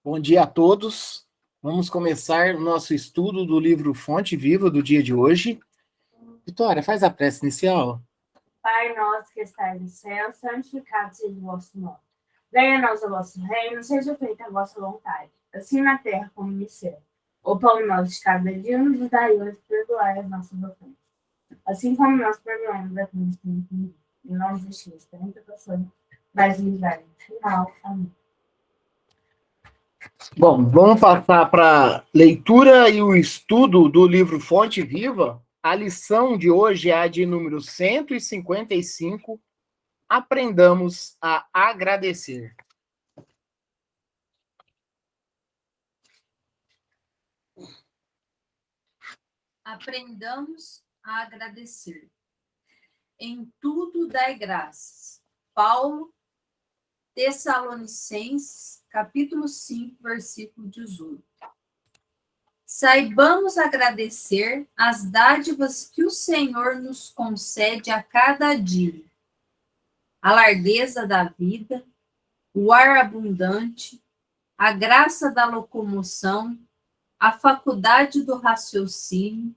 Bom dia a todos. Vamos começar o nosso estudo do livro Fonte Viva do dia de hoje. Vitória, faz a prece inicial. Pai nosso que estais no céu, santificado seja o vosso nome. Venha a nós o vosso reino, seja feita a vossa vontade, assim na terra como no céu. O pão nosso de cada dia nos dai hoje, perdoai as nossas ofensas, assim como nós perdoamos a quem nos tem ofendido. E não nos deixeis cair em tentação, mas livrai no final. Amém. Bom, vamos passar para a leitura e o estudo do livro Fonte Viva. A lição de hoje é a de número 155. Aprendamos a agradecer. Aprendamos a agradecer. Em tudo dai graças. Paulo, Tessalonicenses, capítulo 5, versículo 18. Saibamos agradecer as dádivas que o Senhor nos concede a cada dia. A largueza da vida, o ar abundante, a graça da locomoção, a faculdade do raciocínio,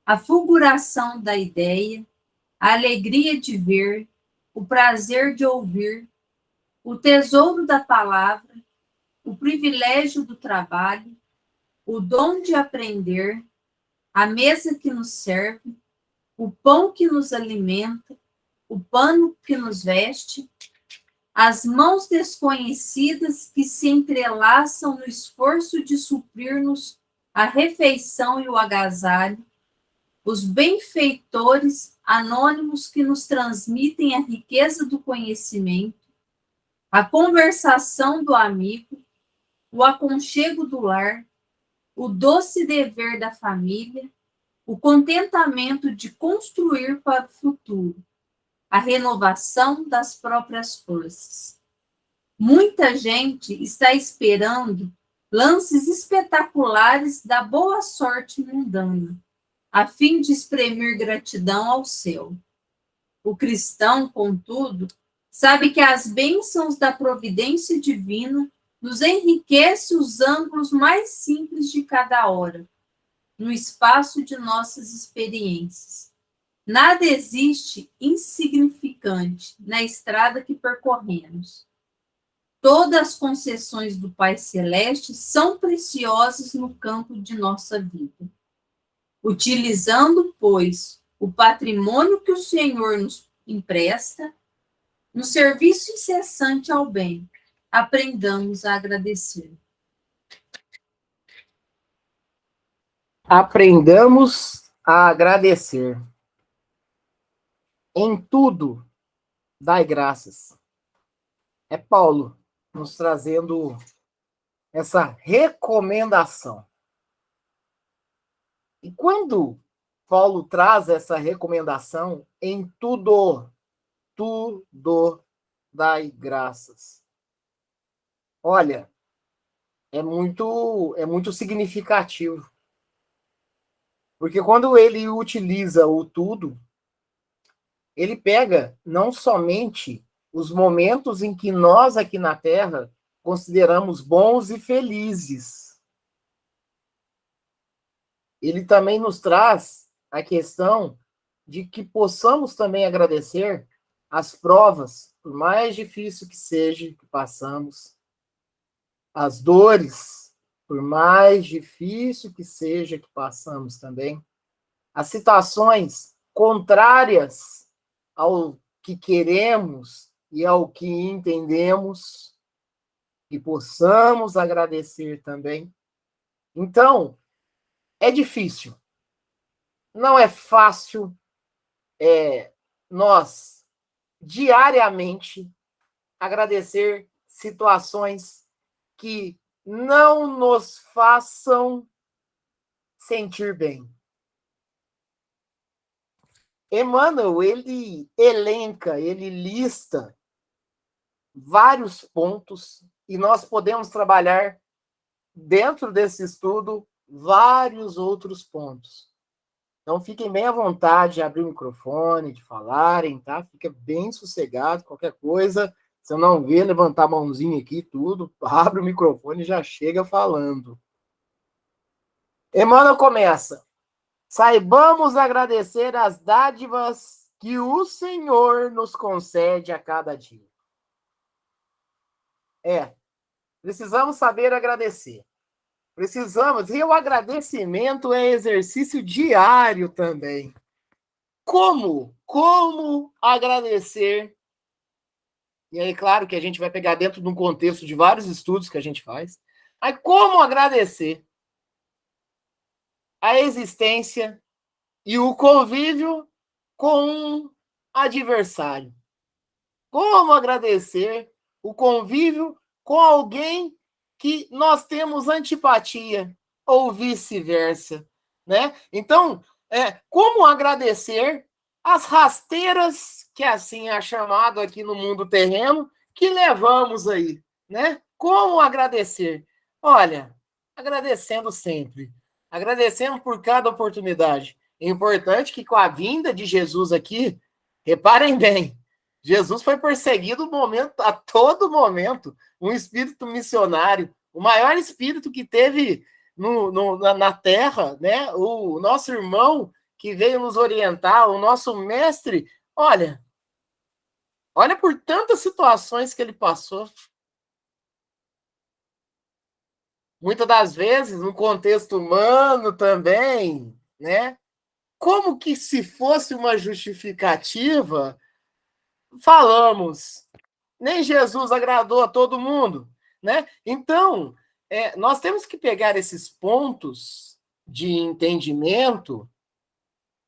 a fulguração da ideia, a alegria de ver, o prazer de ouvir, o tesouro da palavra, o privilégio do trabalho, o dom de aprender, a mesa que nos serve, o pão que nos alimenta, o pano que nos veste, as mãos desconhecidas que se entrelaçam no esforço de suprir-nos a refeição e o agasalho, os benfeitores anônimos que nos transmitem a riqueza do conhecimento, a conversação do amigo, o aconchego do lar, o doce dever da família, o contentamento de construir para o futuro, a renovação das próprias forças. Muita gente está esperando lances espetaculares da boa sorte mundana, a fim de exprimir gratidão ao céu. O cristão, contudo, sabe que as bênçãos da providência divina nos enriquecem os ângulos mais simples de cada hora, no espaço de nossas experiências. Nada existe insignificante na estrada que percorremos. Todas as concessões do Pai Celeste são preciosas no campo de nossa vida. Utilizando, pois, o patrimônio que o Senhor nos empresta, no serviço incessante ao bem, aprendamos a agradecer. Aprendamos a agradecer. Em tudo, dai graças. É Paulo nos trazendo essa recomendação. E quando Paulo traz essa recomendação, em tudo dai graças. Olha, é muito significativo. Porque quando ele utiliza o tudo, ele pega não somente os momentos em que nós aqui na Terra consideramos bons e felizes. Ele também nos traz a questão de que possamos também agradecer as provas, por mais difícil que seja que passamos, as dores, por mais difícil que seja que passamos também, as situações contrárias ao que queremos e ao que entendemos, e possamos agradecer também. Então, é difícil. Não é fácil nós, diariamente, agradecer situações que não nos façam sentir bem. Emmanuel, ele elenca, ele lista vários pontos e nós podemos trabalhar dentro desse estudo vários outros pontos. Então, fiquem bem à vontade de abrir o microfone, de falarem, tá? Fica bem sossegado, qualquer coisa, Se eu não ver, levantar a mãozinha aqui, tudo, abre o microfone e já chega falando. Emmanuel começa. Saibamos agradecer as dádivas que o Senhor nos concede a cada dia. Precisamos saber agradecer. Precisamos, e o agradecimento é exercício diário também. Como? Como agradecer? E aí, claro que a gente vai pegar dentro de um contexto de vários estudos que a gente faz. Mas como agradecer a existência e o convívio com um adversário? Como agradecer o convívio com alguém que nós temos antipatia ou vice-versa, né? Então, como agradecer as rasteiras, que assim é chamado aqui no mundo terreno, que levamos aí, né? Como agradecer? Olha, agradecendo sempre, agradecendo por cada oportunidade. É importante que com a vinda de Jesus aqui, reparem bem, Jesus foi perseguido a todo momento, um espírito missionário, o maior espírito que teve na Terra, né? O nosso irmão que veio nos orientar, o nosso mestre, olha por tantas situações que ele passou. Muitas das vezes, no contexto humano também, né? Como que se fosse uma justificativa, falamos, nem Jesus agradou a todo mundo, né? Então, nós temos que pegar esses pontos de entendimento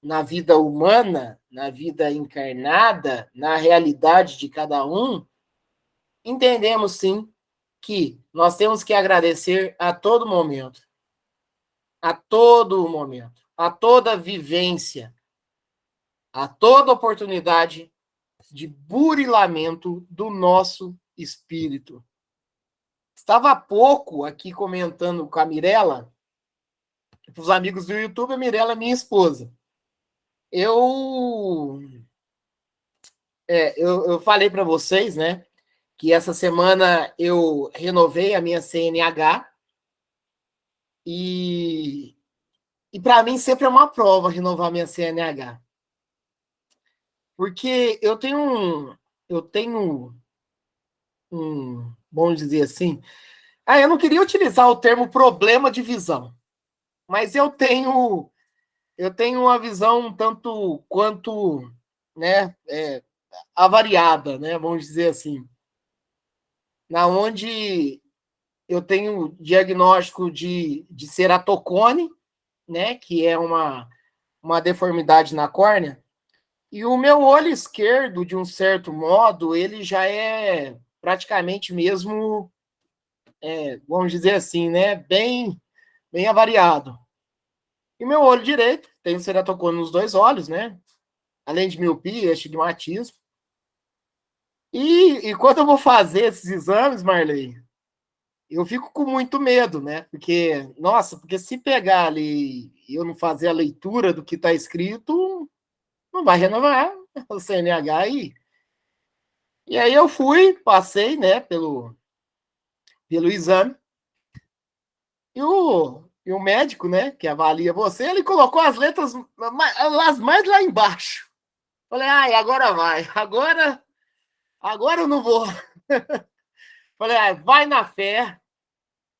na vida humana, na vida encarnada, na realidade de cada um. Entendemos, sim, que nós temos que agradecer a todo momento, a toda vivência, a toda oportunidade de burilamento do nosso espírito. Estava há pouco aqui comentando com a Mirella, para os amigos do YouTube, a Mirella é minha esposa. Eu falei para vocês, né, que essa semana eu renovei a minha CNH e para mim sempre é uma prova renovar minha CNH. Porque eu tenho vamos dizer assim, eu não queria utilizar o termo problema de visão, mas eu tenho uma visão um tanto quanto, né, avariada, né, vamos dizer assim, na onde eu tenho diagnóstico de ceratocone, né, que é uma deformidade na córnea, e o meu olho esquerdo, de um certo modo, ele já é praticamente mesmo, vamos dizer assim, né, bem avariado. E meu olho direito tem ceratocone nos dois olhos, né, além de miopia, astigmatismo. E quando eu vou fazer esses exames, Marley, eu fico com muito medo, né? Porque se pegar ali e eu não fazer a leitura do que está escrito, não vai renovar o CNH aí. E aí eu passei, né, pelo exame, e o médico, né, que avalia você, ele colocou as letras mais lá embaixo. Falei, agora vai, agora eu não vou. Falei, vai na fé,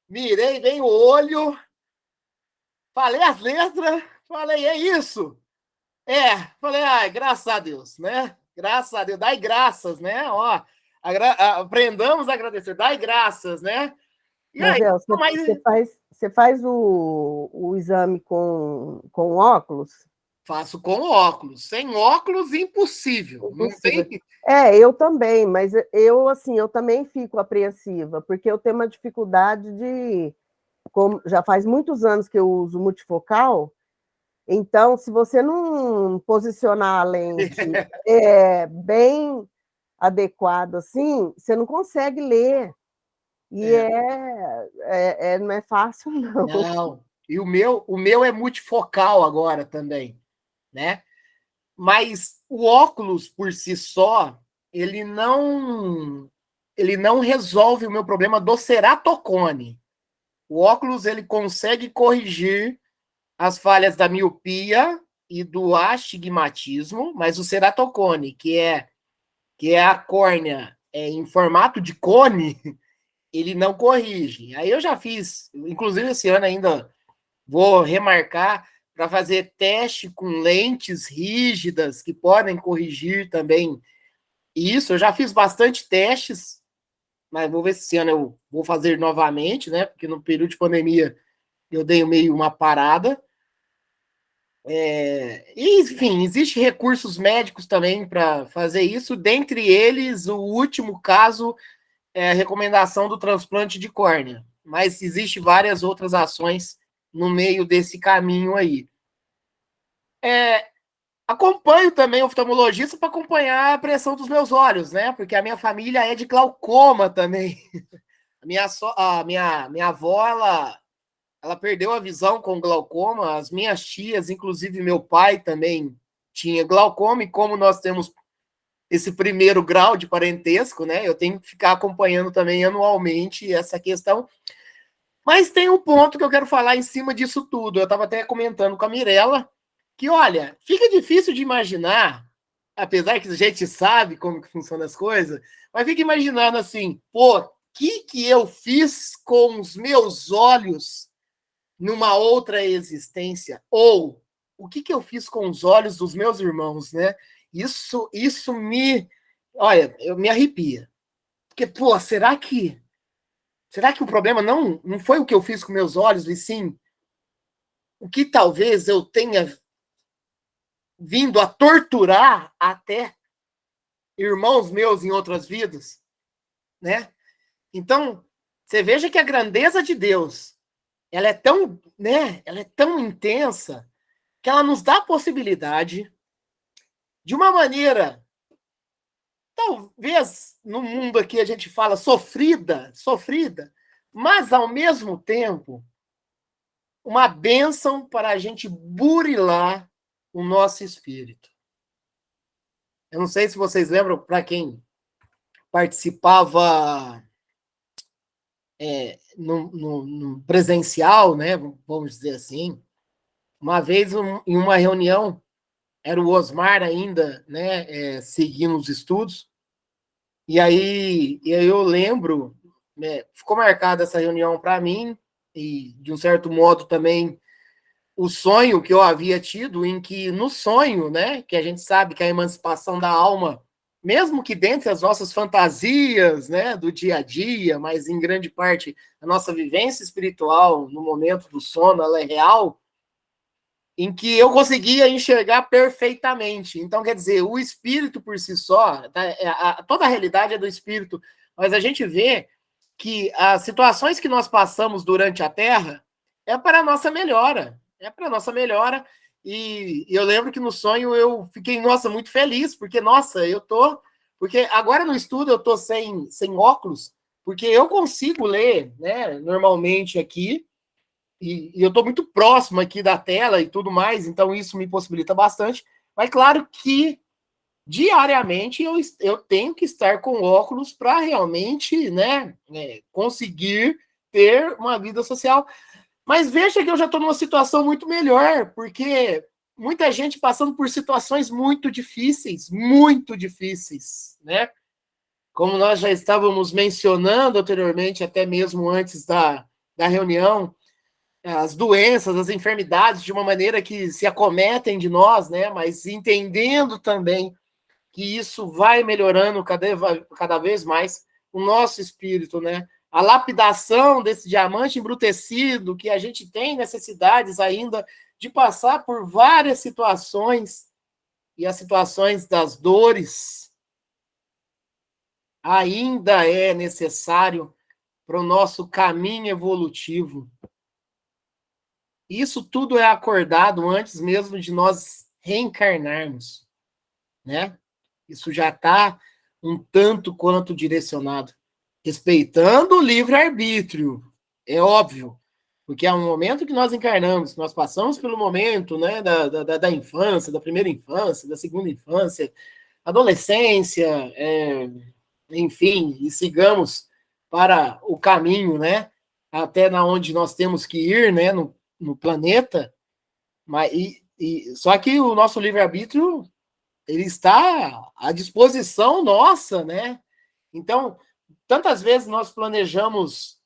mirei bem o olho, falei as letras, falei, é isso. Falei, graças a Deus, né? Graças a Deus, dai graças, né? Ó, aprendamos a agradecer, dai graças, né? E aí, você faz o exame com óculos? Faço com óculos. Sem óculos, impossível. Não tem... Eu também, mas eu também fico apreensiva, porque eu tenho uma dificuldade já faz muitos anos que eu uso multifocal, então, se você não posicionar a lente bem adequado assim, você não consegue ler. E não é fácil, não. Não. E o meu é multifocal agora também, né? Mas o óculos por si só, ele não ele não resolve o meu problema do ceratocone. O óculos, ele consegue corrigir as falhas da miopia e do astigmatismo, mas o ceratocone, que é a córnea em formato de cone, ele não corrige. Aí eu já fiz, inclusive esse ano ainda vou remarcar para fazer teste com lentes rígidas que podem corrigir também isso. Eu já fiz bastante testes, mas vou ver se esse ano eu vou fazer novamente, né? Porque no período de pandemia eu dei meio uma parada. Enfim, existem recursos médicos também para fazer isso. Dentre eles, o último caso é a recomendação do transplante de córnea. Mas existem várias outras ações no meio desse caminho aí. Acompanho também o oftalmologista para acompanhar a pressão dos meus olhos, né? Porque a minha família é de glaucoma também. Minha avó, ela perdeu a visão com glaucoma, as minhas tias, inclusive meu pai também tinha glaucoma, e como nós temos esse primeiro grau de parentesco, né? Eu tenho que ficar acompanhando também anualmente essa questão. Mas tem um ponto que eu quero falar em cima disso tudo. Eu estava até comentando com a Mirella, que, olha, fica difícil de imaginar, apesar que a gente sabe como que funcionam as coisas, mas fica imaginando assim, pô, o que eu fiz com os meus olhos numa outra existência? Ou o que eu fiz com os olhos dos meus irmãos, né? Isso me... Olha, eu me arrepia. Porque, pô, será que o problema não foi o que eu fiz com meus olhos, e sim o que talvez eu tenha vindo a torturar até irmãos meus em outras vidas, né? Então, você veja que a grandeza de Deus, ela é tão, né? Ela é tão intensa que ela nos dá a possibilidade de uma maneira, talvez no mundo aqui a gente fala sofrida, mas ao mesmo tempo uma bênção para a gente burilar o nosso espírito. Eu não sei se vocês lembram, para quem participava no presencial, né? Vamos dizer assim. Uma vez, em uma reunião, era o Osmar ainda, né? Seguindo os estudos. E aí eu lembro, né, ficou marcada essa reunião para mim, e de um certo modo também o sonho que eu havia tido, em que no sonho, né, que a gente sabe que a emancipação da alma, mesmo que dentre as nossas fantasias, né, do dia a dia, mas em grande parte a nossa vivência espiritual no momento do sono, ela é real, em que eu conseguia enxergar perfeitamente. Então, quer dizer, o espírito por si só, toda a realidade é do espírito, mas a gente vê que as situações que nós passamos durante a Terra é para a nossa melhora. É para a nossa melhora. E eu lembro que no sonho eu fiquei, nossa, muito feliz, porque, nossa, eu tô... Porque agora no estudo eu tô sem óculos, porque eu consigo ler, né, normalmente aqui, e eu estou muito próximo aqui da tela e tudo mais, então isso me possibilita bastante. Mas claro que diariamente eu tenho que estar com óculos para realmente, né, conseguir ter uma vida social. Mas veja que eu já estou numa situação muito melhor, porque muita gente passando por situações muito difíceis, né? Como nós já estávamos mencionando anteriormente, até mesmo antes da reunião, as doenças, as enfermidades, de uma maneira que se acometem de nós, né? Mas entendendo também que isso vai melhorando cada vez mais o nosso espírito, né? A lapidação desse diamante embrutecido, que a gente tem necessidades ainda de passar por várias situações, e as situações das dores ainda é necessário para o nosso caminho evolutivo. Isso tudo é acordado antes mesmo de nós reencarnarmos, né? Isso já está um tanto quanto direcionado, respeitando o livre-arbítrio, é óbvio, porque é um momento que nós encarnamos, nós passamos pelo momento, né, da infância, da primeira infância, da segunda infância, adolescência, enfim, e sigamos para o caminho, né? Até na onde nós temos que ir, né? No planeta. Mas, só que o nosso livre-arbítrio, ele está à disposição nossa, né? Então, tantas vezes nós planejamos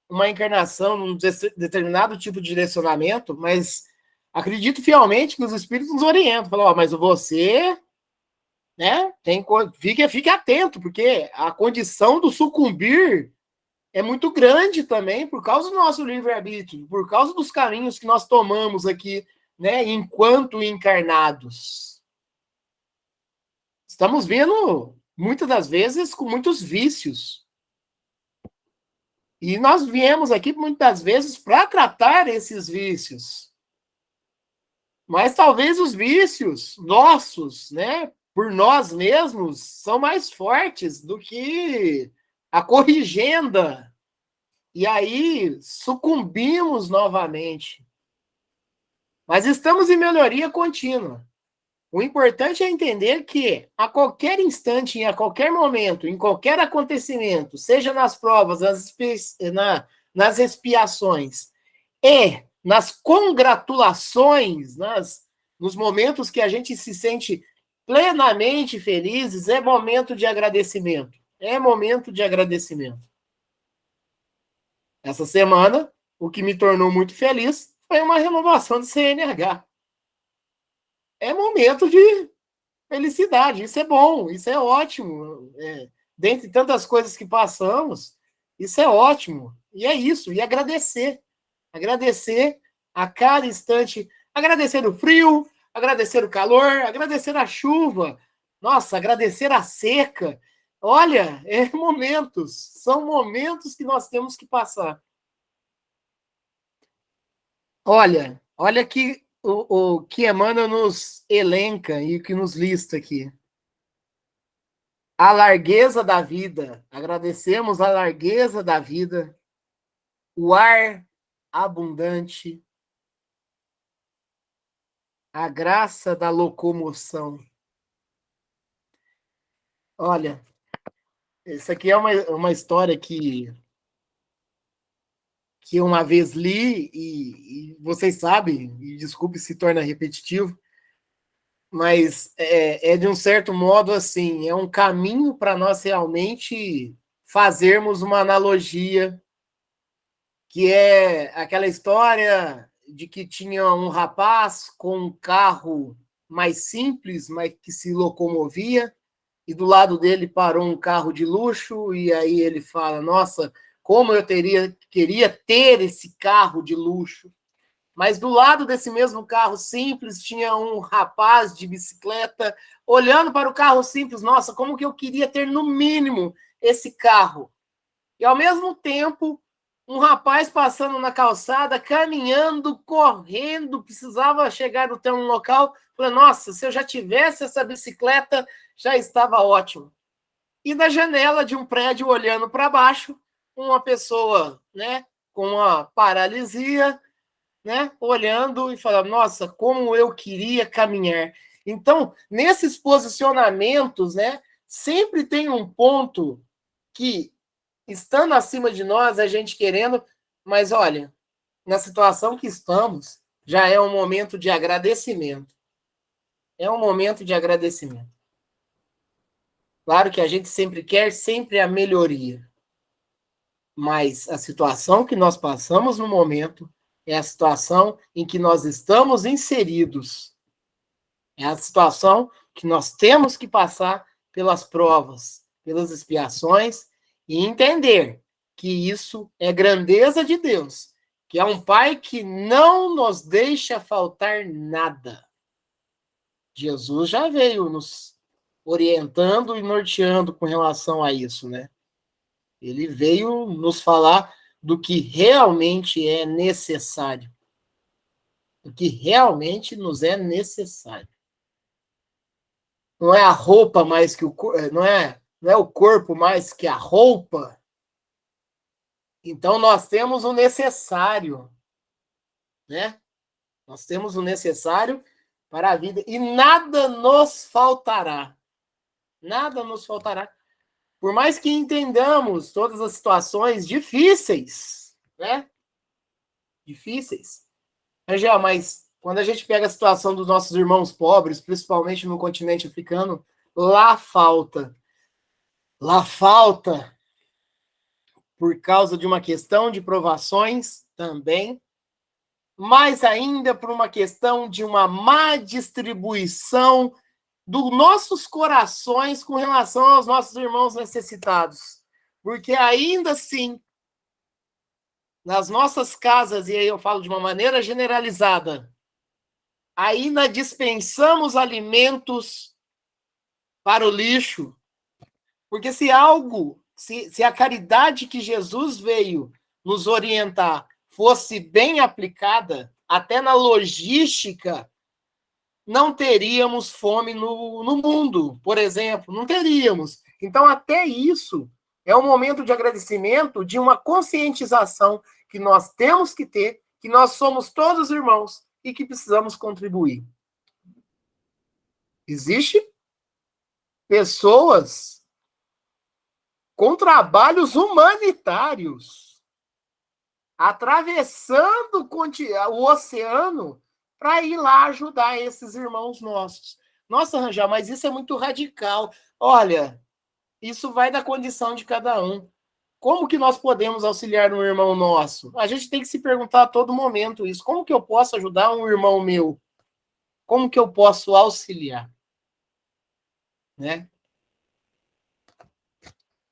uma encarnação num determinado tipo de direcionamento, mas acredito fielmente que os espíritos nos orientam. Falam, ó, mas você, né, fique atento, porque a condição do sucumbir é muito grande também por causa do nosso livre-arbítrio, por causa dos caminhos que nós tomamos aqui, né, enquanto encarnados. Estamos vendo, muitas das vezes, com muitos vícios. E nós viemos aqui, muitas vezes, para tratar esses vícios. Mas talvez os vícios nossos, né, por nós mesmos, são mais fortes do que a corrigenda. E aí sucumbimos novamente. Mas estamos em melhoria contínua. O importante é entender que a qualquer instante, a qualquer momento, em qualquer acontecimento, seja nas provas, nas expiações e nas congratulações, nos momentos que a gente se sente plenamente felizes, é momento de agradecimento. É momento de agradecimento. Essa semana, o que me tornou muito feliz foi uma renovação de CNH. É momento de felicidade, isso é bom, isso é ótimo. Dentre tantas coisas que passamos, isso é ótimo. E é isso, e agradecer. Agradecer a cada instante, agradecer o frio, agradecer o calor, agradecer a chuva, nossa, agradecer a seca. Olha, são momentos que nós temos que passar. Olha que o que Emmanuel nos elenca e que nos lista aqui. A largueza da vida, agradecemos a largueza da vida, o ar abundante, a graça da locomoção. Olha, isso aqui é uma história que uma vez li, e vocês sabem, e desculpe se torna repetitivo, mas é de um certo modo assim, é um caminho para nós realmente fazermos uma analogia, que é aquela história de que tinha um rapaz com um carro mais simples, mas que se locomovia, e do lado dele parou um carro de luxo, e aí ele fala, nossa, como eu queria ter esse carro de luxo. Mas do lado desse mesmo carro simples tinha um rapaz de bicicleta olhando para o carro simples. Nossa, como que eu queria ter no mínimo esse carro. E ao mesmo tempo, um rapaz passando na calçada, caminhando, correndo, precisava chegar até um local. Falei, nossa, se eu já tivesse essa bicicleta, já estava ótimo. E na janela de um prédio, olhando para baixo, uma pessoa, né, com uma paralisia, né, olhando e falando, nossa, como eu queria caminhar. Então, nesses posicionamentos, né, sempre tem um ponto que, estando acima de nós, a gente querendo, mas olha, na situação que estamos, já é um momento de agradecimento. É um momento de agradecimento. Claro que a gente sempre quer sempre a melhoria, mas a situação que nós passamos no momento é a situação em que nós estamos inseridos. É a situação que nós temos que passar pelas provas, pelas expiações e entender que isso é grandeza de Deus, que é um Pai que não nos deixa faltar nada. Jesus já veio nos orientando e norteando com relação a isso, né? Ele veio nos falar do que realmente é necessário. Do que realmente nos é necessário. Não é a roupa mais que o corpo, não é o corpo mais que a roupa. Então nós temos o necessário, né? Nós temos o necessário para a vida e nada nos faltará. Nada nos faltará. por mais que entendamos todas as situações difíceis, né? Difíceis. Angel, mas quando a gente pega a situação dos nossos irmãos pobres, principalmente no continente africano, lá falta. Lá falta por causa de uma questão de provações também, mas ainda por uma questão de uma má distribuição dos nossos corações com relação aos nossos irmãos necessitados. Porque ainda assim, nas nossas casas, e aí eu falo de uma maneira generalizada, ainda dispensamos alimentos para o lixo. Porque se algo, se a caridade que Jesus veio nos orientar fosse bem aplicada, até na logística, não teríamos fome no mundo, por exemplo, não teríamos. Então, até isso é um momento de agradecimento, de uma conscientização que nós temos que ter, que nós somos todos irmãos e que precisamos contribuir. Existem pessoas com trabalhos humanitários atravessando o oceano para ir lá ajudar esses irmãos nossos. Nossa, Rangel, mas isso é muito radical. Olha, isso vai da condição de cada um. Como que nós podemos auxiliar um irmão nosso? A gente tem que se perguntar a todo momento isso. Como que eu posso ajudar um irmão meu? Como que eu posso auxiliar? Né?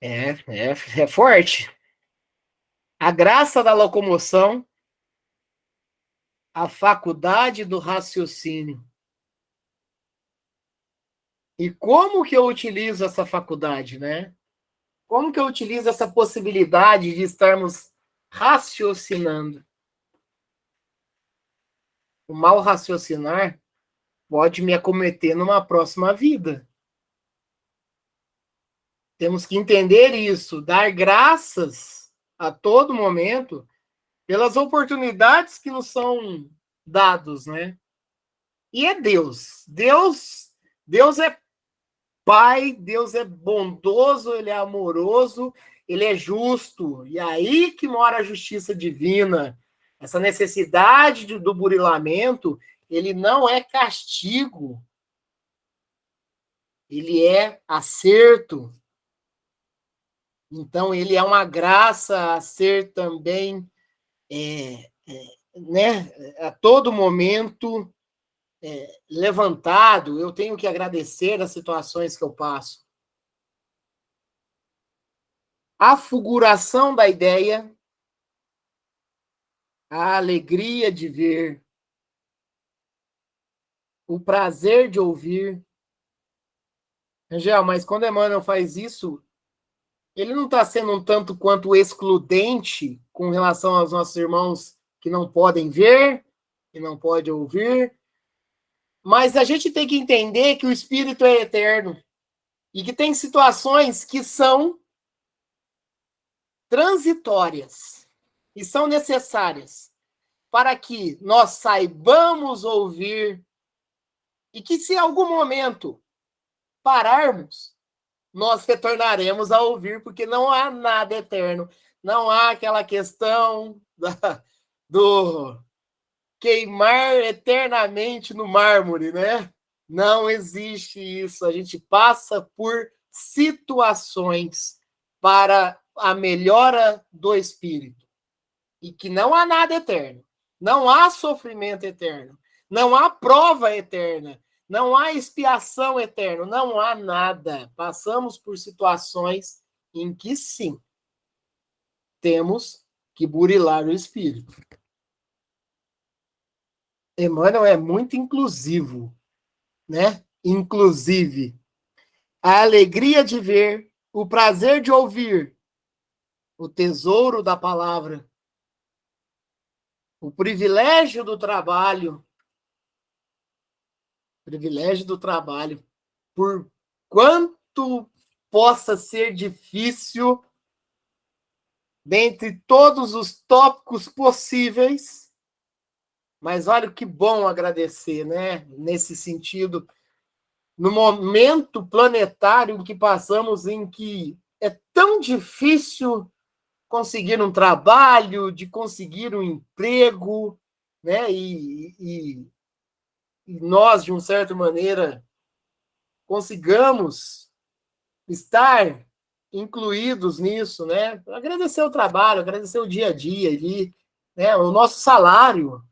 É forte. A graça da locomoção, a faculdade do raciocínio. E como que eu utilizo essa faculdade, né? Como que eu utilizo essa possibilidade de estarmos raciocinando? O mal raciocinar pode me acometer numa próxima vida. Temos que entender isso, dar graças a todo momento pelas oportunidades que nos são dados, né? E é Deus. Deus é Pai, Deus é bondoso, Ele é amoroso, Ele é justo. E aí que mora a justiça divina. Essa necessidade do burilamento, ele não é castigo. Ele é acerto. Então, ele é uma graça a ser também, né, a todo momento levantado. Eu tenho que agradecer as situações que eu passo. A fulguração da ideia, a alegria de ver, o prazer de ouvir. Angel, mas quando Emmanuel faz isso, ele não está sendo um tanto quanto excludente com relação aos nossos irmãos que não podem ver, que não podem ouvir, mas a gente tem que entender que o Espírito é eterno e que tem situações que são transitórias e são necessárias para que nós saibamos ouvir e que, se em algum momento pararmos, nós retornaremos a ouvir, porque não há nada eterno. Não há aquela questão do queimar eternamente no mármore, né? Não existe isso. A gente passa por situações para a melhora do espírito. E que não há nada eterno. Não há sofrimento eterno. Não há prova eterna. Não há expiação eterna, não há nada. Passamos por situações em que, sim, temos que burilar o espírito. Emmanuel é muito inclusivo, né? Inclusive, a alegria de ver, o prazer de ouvir, o tesouro da palavra, o privilégio do trabalho, por quanto possa ser difícil, dentre todos os tópicos possíveis, mas olha que bom agradecer, né? Nesse sentido, no momento planetário em que passamos, em que é tão difícil conseguir um trabalho, de conseguir um emprego, né? E nós, de uma certa maneira, consigamos estar incluídos nisso, né? Agradecer o trabalho, agradecer o dia a dia ali, né? O nosso salário.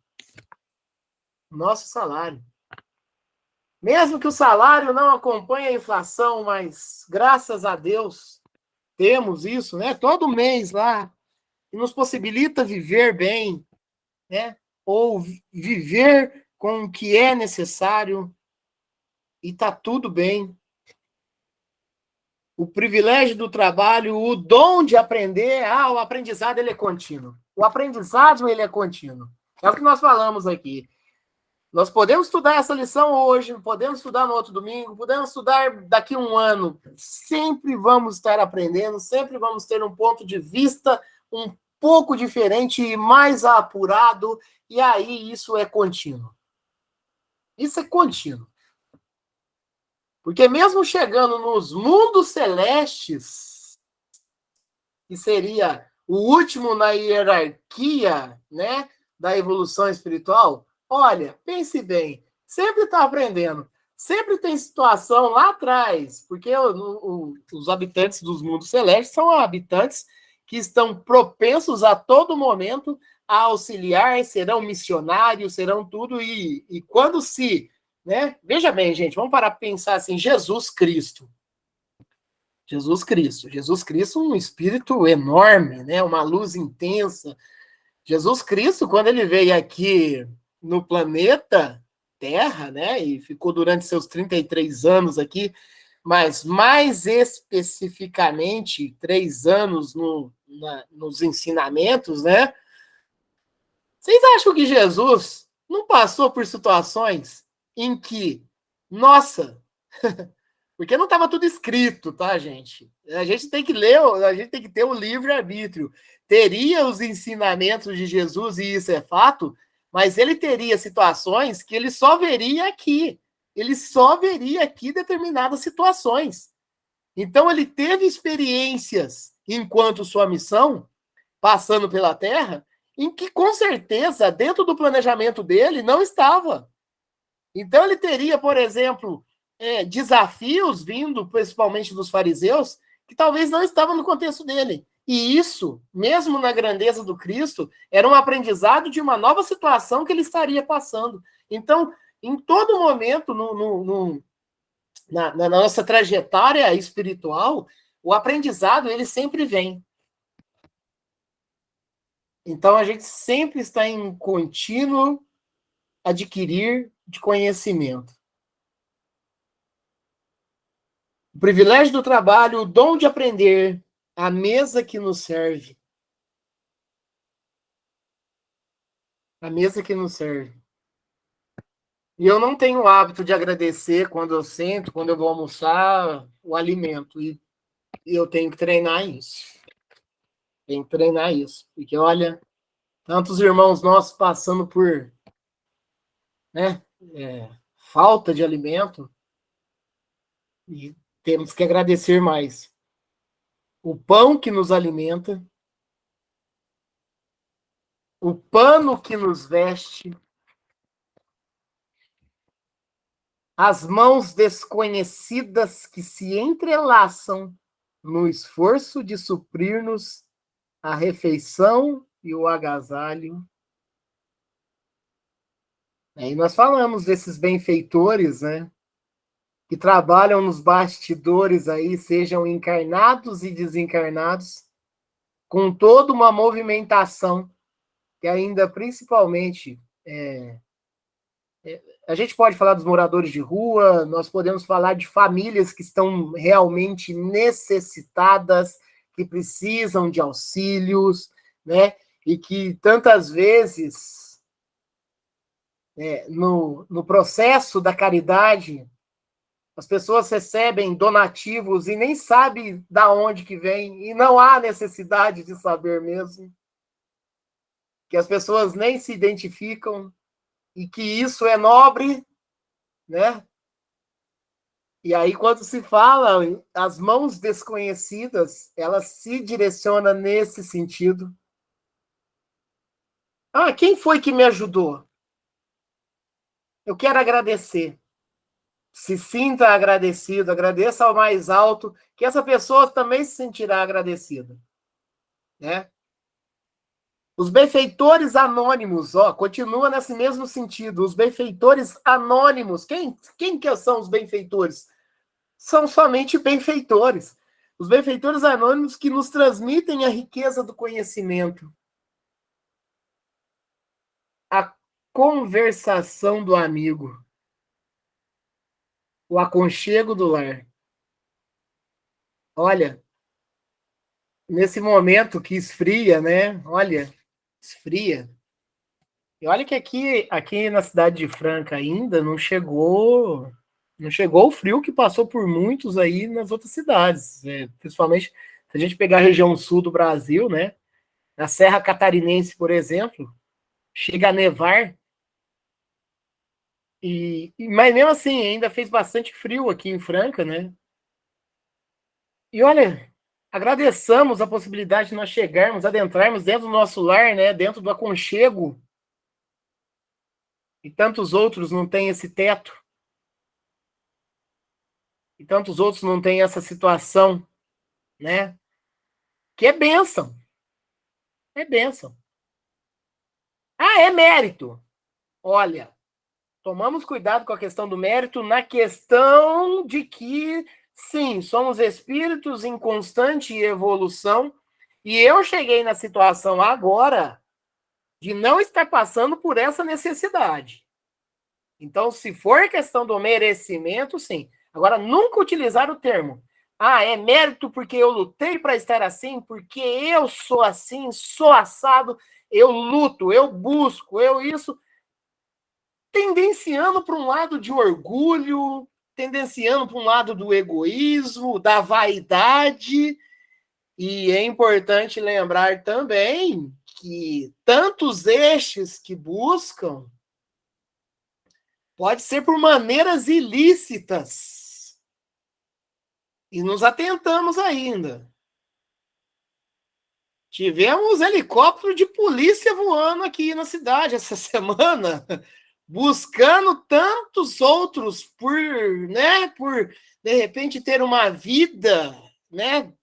Mesmo que o salário não acompanhe a inflação, mas graças a Deus temos isso, né? Todo mês lá, e nos possibilita viver bem, né? Ou viver com o que é necessário e tá tudo bem. O privilégio do trabalho, o dom de aprender, o aprendizado ele é contínuo. O aprendizado ele é contínuo. É o que nós falamos aqui. Nós podemos estudar essa lição hoje, podemos estudar no outro domingo, podemos estudar daqui a um ano. Sempre vamos estar aprendendo, sempre vamos ter um ponto de vista um pouco diferente e mais apurado, e aí isso é contínuo. Isso é contínuo. Porque mesmo chegando nos mundos celestes, que seria o último na hierarquia, né, da evolução espiritual, olha, pense bem, sempre está aprendendo. Sempre tem situação lá atrás, porque os habitantes dos mundos celestes são habitantes que estão propensos a todo momento a auxiliar, serão missionários, serão tudo, e quando se... Né? Veja bem, gente, vamos parar para pensar assim, Jesus Cristo, um espírito enorme, né? Uma luz intensa. Jesus Cristo, quando ele veio aqui no planeta Terra, né? E ficou durante seus 33 anos aqui, mas mais especificamente 3 anos nos ensinamentos, né? Vocês acham que Jesus não passou por situações em que, nossa, porque não estava tudo escrito, tá, gente? A gente tem que ler, a gente tem que ter o livre-arbítrio. Teria os ensinamentos de Jesus, e isso é fato, mas ele teria situações que ele só veria aqui. Ele só veria aqui determinadas situações. Então, ele teve experiências enquanto sua missão, passando pela Terra, em que, com certeza, dentro do planejamento dele, não estava. Então, ele teria, por exemplo, desafios vindo, principalmente dos fariseus, que talvez não estavam no contexto dele. E isso, mesmo na grandeza do Cristo, era um aprendizado de uma nova situação que ele estaria passando. Então, em todo momento, na nossa trajetória espiritual, o aprendizado, ele sempre vem. Então, a gente sempre está em contínuo adquirir de conhecimento. O privilégio do trabalho, o dom de aprender, a mesa que nos serve. A mesa que nos serve. E eu não tenho o hábito de agradecer quando eu sento, quando eu vou almoçar, o alimento. E eu tenho que treinar isso. Tenho que treinar isso. Porque, olha, tantos irmãos nossos passando por, né, falta de alimento, e temos que agradecer mais. O pão que nos alimenta, o pano que nos veste, as mãos desconhecidas que se entrelaçam no esforço de suprir-nos a refeição e o agasalho. Aí nós falamos desses benfeitores, né? Que trabalham nos bastidores aí, sejam encarnados e desencarnados, com toda uma movimentação, que ainda principalmente a gente pode falar dos moradores de rua, nós podemos falar de famílias que estão realmente necessitadas, que precisam de auxílios, né? E que tantas vezes, no processo da caridade, as pessoas recebem donativos e nem sabem de onde que vem, e não há necessidade de saber mesmo, que as pessoas nem se identificam, e que isso é nobre, né? E aí, quando se fala, as mãos desconhecidas, elas se direcionam nesse sentido. Ah, quem foi que me ajudou? Eu quero agradecer. Se sinta agradecido, agradeça ao mais alto, que essa pessoa também se sentirá agradecida, né? Os benfeitores anônimos, ó, continua nesse mesmo sentido. Os benfeitores anônimos, quem que são os benfeitores? São somente benfeitores. Os benfeitores anônimos que nos transmitem a riqueza do conhecimento. A conversação do amigo. O aconchego do lar. Olha, nesse momento que esfria, né? Olha, esfria. E olha que aqui na cidade de Franca ainda não chegou o frio que passou por muitos aí nas outras cidades, principalmente se a gente pegar a região sul do Brasil, né? Na Serra Catarinense, por exemplo, chega a nevar mas mesmo assim ainda fez bastante frio aqui em Franca, né? E olha, agradeçamos a possibilidade de nós chegarmos, adentrarmos dentro do nosso lar, né? Dentro do aconchego. E tantos outros não têm esse teto. E tantos outros não têm essa situação, né? Que é bênção. É bênção. Ah, é mérito. Olha, tomamos cuidado com a questão do mérito na questão de que, sim, somos espíritos em constante evolução e eu cheguei na situação agora de não estar passando por essa necessidade. Então, se for questão do merecimento, sim. Agora, nunca utilizar o termo. Ah, é mérito porque eu lutei para estar assim, porque eu sou assim, sou assado, eu luto, eu busco, eu isso. Tendenciando para um lado de orgulho, tendenciando para um lado do egoísmo, da vaidade. E é importante lembrar também que tantos estes que buscam pode ser por maneiras ilícitas. E nos atentamos ainda. Tivemos helicóptero de polícia voando aqui na cidade essa semana, buscando tantos outros por de repente ter uma vida, né,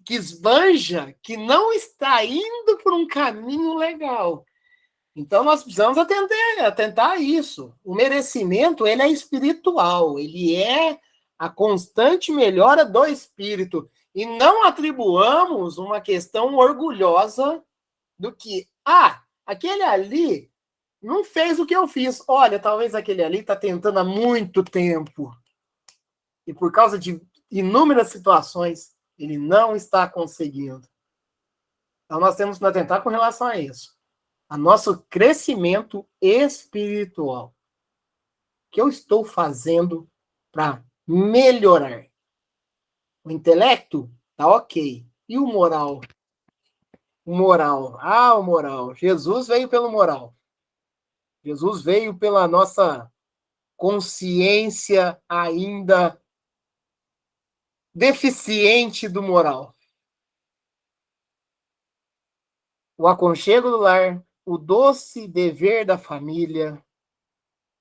que esbanja, que não está indo por um caminho legal. Então, nós precisamos atentar a isso. O merecimento, ele é espiritual, ele é a constante melhora do espírito. E não atribuamos uma questão orgulhosa do que, aquele ali não fez o que eu fiz. Olha, talvez aquele ali está tentando há muito tempo. E por causa de inúmeras situações, ele não está conseguindo. Então, nós temos que nos atentar com relação a isso. A nosso crescimento espiritual. O que eu estou fazendo para melhorar? O intelecto tá ok. E o moral? O moral. O moral. Jesus veio pelo moral. Jesus veio pela nossa consciência ainda deficiente do moral. O aconchego do lar, o doce dever da família,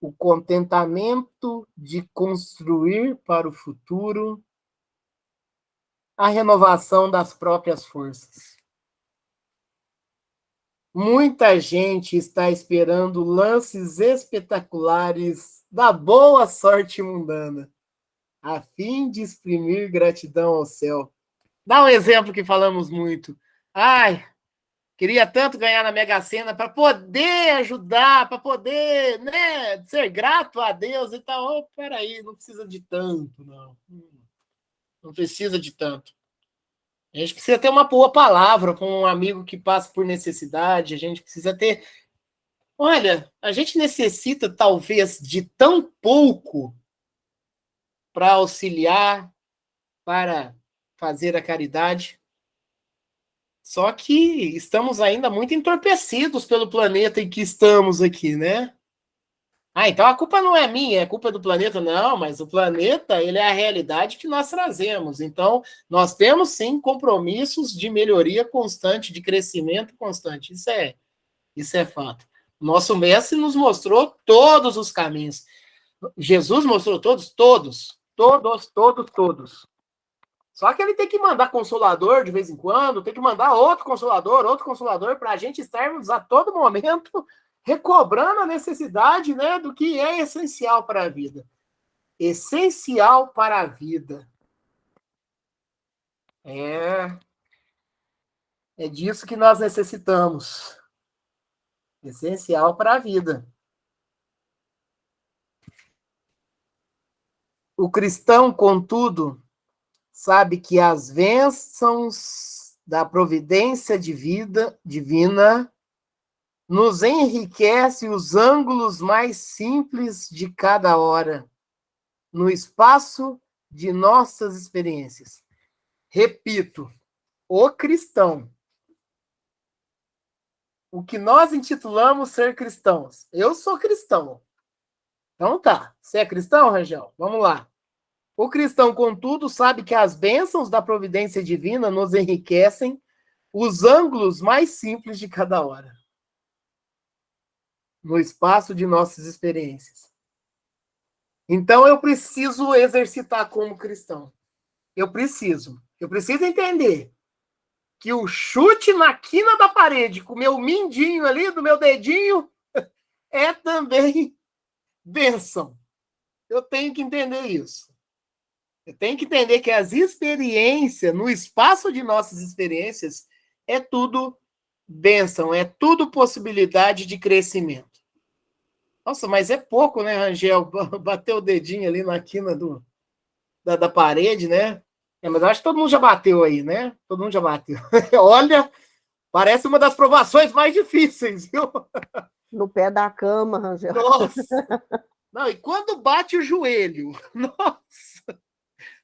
o contentamento de construir para o futuro, a renovação das próprias forças. Muita gente está esperando lances espetaculares da boa sorte mundana, a fim de exprimir gratidão ao céu. Dá um exemplo que falamos muito. Queria tanto ganhar na Mega Sena para poder ajudar, para poder, né, ser grato a Deus e tal. Peraí, não precisa de tanto, não. Não precisa de tanto. A gente precisa ter uma boa palavra com um amigo que passa por necessidade. A gente precisa ter... Olha, a gente necessita, talvez, de tão pouco para auxiliar, para fazer a caridade. Só que estamos ainda muito entorpecidos pelo planeta em que estamos aqui, né? Ah, então a culpa não é minha, é culpa do planeta. Não, mas o planeta, ele é a realidade que nós trazemos. Então, nós temos, sim, compromissos de melhoria constante, de crescimento constante. Isso é fato. Nosso mestre nos mostrou todos os caminhos. Jesus mostrou todos. Só que ele tem que mandar consolador de vez em quando, tem que mandar outro consolador, para a gente estarmos a todo momento recobrando a necessidade, né, do que é essencial para a vida. Essencial para a vida. É disso que nós necessitamos. Essencial para a vida. O cristão, contudo, sabe que as bênçãos da providência divina nos enriquece os ângulos mais simples de cada hora, no espaço de nossas experiências. Repito, o cristão. O que nós intitulamos ser cristãos. Eu sou cristão. Então tá. Você é cristão, Rangel? Vamos lá. O cristão, contudo, sabe que as bênçãos da providência divina nos enriquecem os ângulos mais simples de cada hora, no espaço de nossas experiências. Então, eu preciso exercitar como cristão. Eu preciso entender que o chute na quina da parede com o meu mindinho ali, do meu dedinho, é também bênção. Eu tenho que entender isso. Eu tenho que entender que as experiências, no espaço de nossas experiências, é tudo bênção, é tudo possibilidade de crescimento. Nossa, mas é pouco, né, Rangel? Bater o dedinho ali na quina da parede, né? Mas eu acho que todo mundo já bateu aí, né? Todo mundo já bateu. Olha, parece uma das provações mais difíceis, viu? No pé da cama, Rangel. Nossa! Não, e quando bate o joelho? Nossa!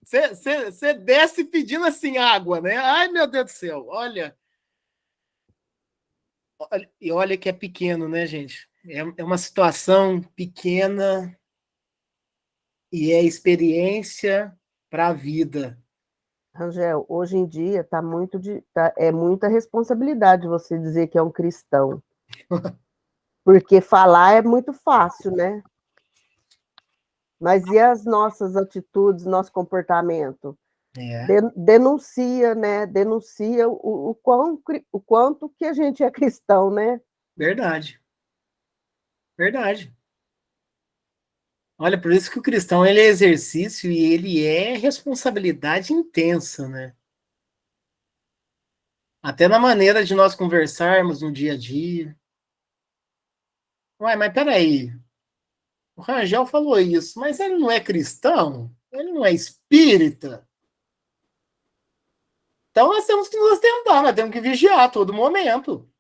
Você desce pedindo assim água, né? Ai, meu Deus do céu, olha. E olha que é pequeno, né, gente? É uma situação pequena e é experiência para a vida. Rangel, hoje em dia é muita responsabilidade você dizer que é um cristão. Porque falar é muito fácil, né? Mas e as nossas atitudes, nosso comportamento? Denuncia, né? Denuncia o quanto que a gente é cristão, né? Verdade. Verdade. Olha, por isso que o cristão ele é exercício e ele é responsabilidade intensa, né? Até na maneira de nós conversarmos no dia a dia. Ué, mas peraí, o Rangel falou isso, mas ele não é cristão? Ele não é espírita? Então nós temos que nos tentar, nós temos que vigiar a todo momento.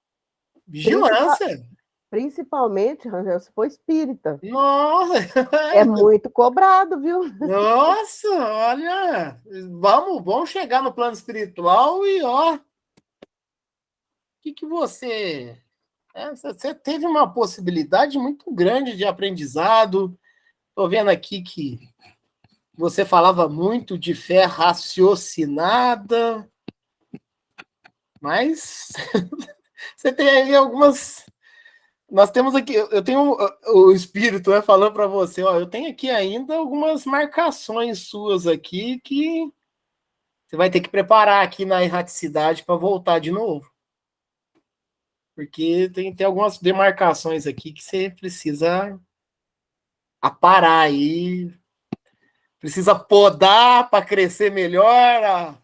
Vigilância. Principalmente, Rangel, se for espírita. Nossa! É muito cobrado, viu? Nossa, olha, vamos chegar no plano espiritual e ó, o que você você teve uma possibilidade muito grande de aprendizado. Estou vendo aqui que você falava muito de fé raciocinada, mas você tem aí algumas. Nós temos aqui, eu tenho o espírito, né, falando para você, ó, eu tenho aqui ainda algumas marcações suas aqui que você vai ter que preparar aqui na erraticidade para voltar de novo. Porque tem algumas demarcações aqui que você precisa aparar aí, precisa podar para crescer melhor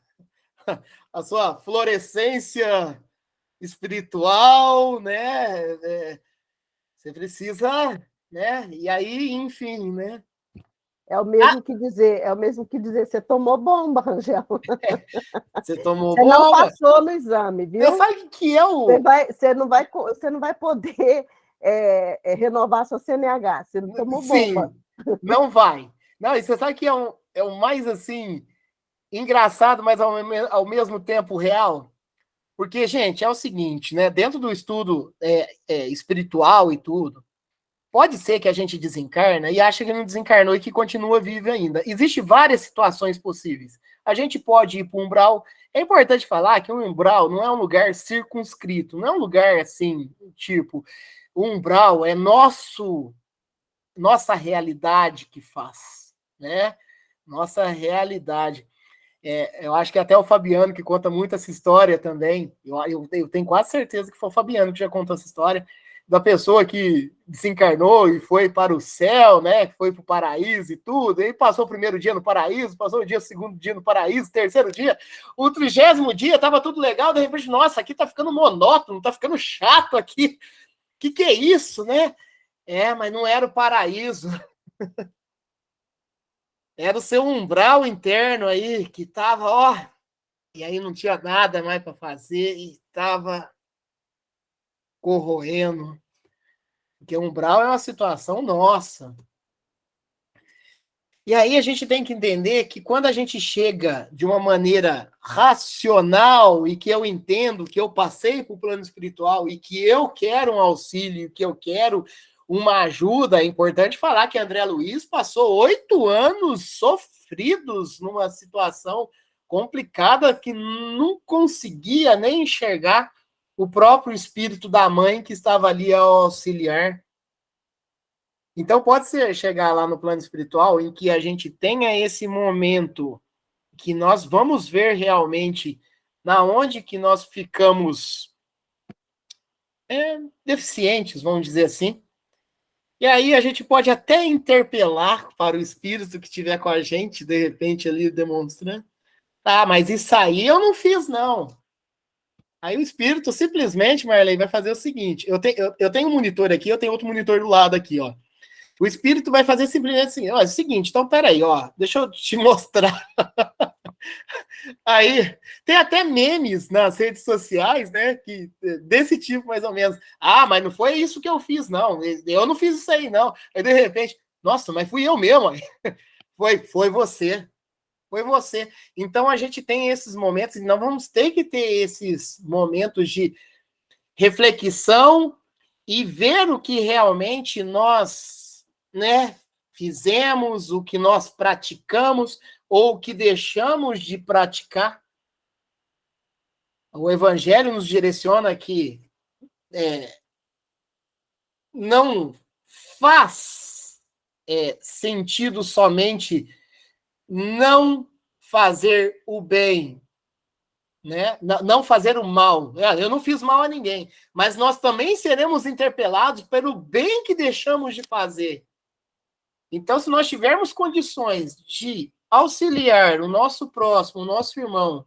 a sua florescência espiritual, né? Você precisa, né? E aí, enfim, né? É o mesmo que dizer, você tomou bomba, Rangel. Você tomou Você não bomba. passou no exame, viu? Você sabe que é o. Você não vai poder renovar sua CNH. Você não tomou bomba. Sim, não vai. Não, e você sabe que é o mais assim engraçado, mas ao mesmo tempo real. Porque, gente, é o seguinte, né? Dentro do estudo espiritual e tudo, pode ser que a gente desencarna e acha que não desencarnou e que continua vivo ainda. Existem várias situações possíveis. A gente pode ir para o umbral. É importante falar que o umbral não é um lugar circunscrito, não é um lugar assim, tipo, o umbral é nossa realidade que faz, né? Nossa realidade. Eu acho que até o Fabiano, que conta muito essa história também, eu tenho quase certeza que foi o Fabiano que já contou essa história, da pessoa que desencarnou e foi para o céu, né? Foi para o paraíso e tudo, e passou o primeiro dia no paraíso, passou o segundo dia no paraíso, terceiro dia, o 30º dia, estava tudo legal, de repente, nossa, aqui tá ficando monótono, tá ficando chato aqui, que é isso, né? Mas não era o paraíso. Era o seu umbral interno aí, que tava, ó, e aí não tinha nada mais para fazer e tava corroendo. Porque umbral é uma situação nossa. E aí a gente tem que entender que quando a gente chega de uma maneira racional e que eu entendo que eu passei para o plano espiritual e que eu quero um auxílio, que eu quero uma ajuda, é importante falar que André Luiz passou 8 anos sofridos numa situação complicada que não conseguia nem enxergar o próprio espírito da mãe que estava ali a auxiliar. Então, pode ser chegar lá no plano espiritual em que a gente tenha esse momento que nós vamos ver realmente na onde que nós ficamos deficientes, vamos dizer assim. E aí a gente pode até interpelar para o espírito que estiver com a gente, de repente ali demonstrando. Tá, mas isso aí eu não fiz, não. Aí o espírito simplesmente, Marley, vai fazer o seguinte: eu tenho um monitor aqui, eu tenho outro monitor do lado aqui, ó. O espírito vai fazer simplesmente assim, ó, é o seguinte, então peraí, ó, deixa eu te mostrar. Aí, tem até memes nas redes sociais, né, desse tipo mais ou menos. Ah, mas não foi isso que eu fiz, não. Eu não fiz isso aí, não. Aí, de repente, nossa, mas fui eu mesmo. Foi você. Foi você. Então, a gente tem esses momentos, e nós vamos ter que ter esses momentos de reflexão e ver o que realmente nós, né, fizemos, o que nós praticamos ou o que deixamos de praticar. O Evangelho nos direciona que não faz sentido somente não fazer o bem, né? Não fazer o mal. Eu não fiz mal a ninguém, mas nós também seremos interpelados pelo bem que deixamos de fazer. Então, se nós tivermos condições de auxiliar o nosso próximo, o nosso irmão,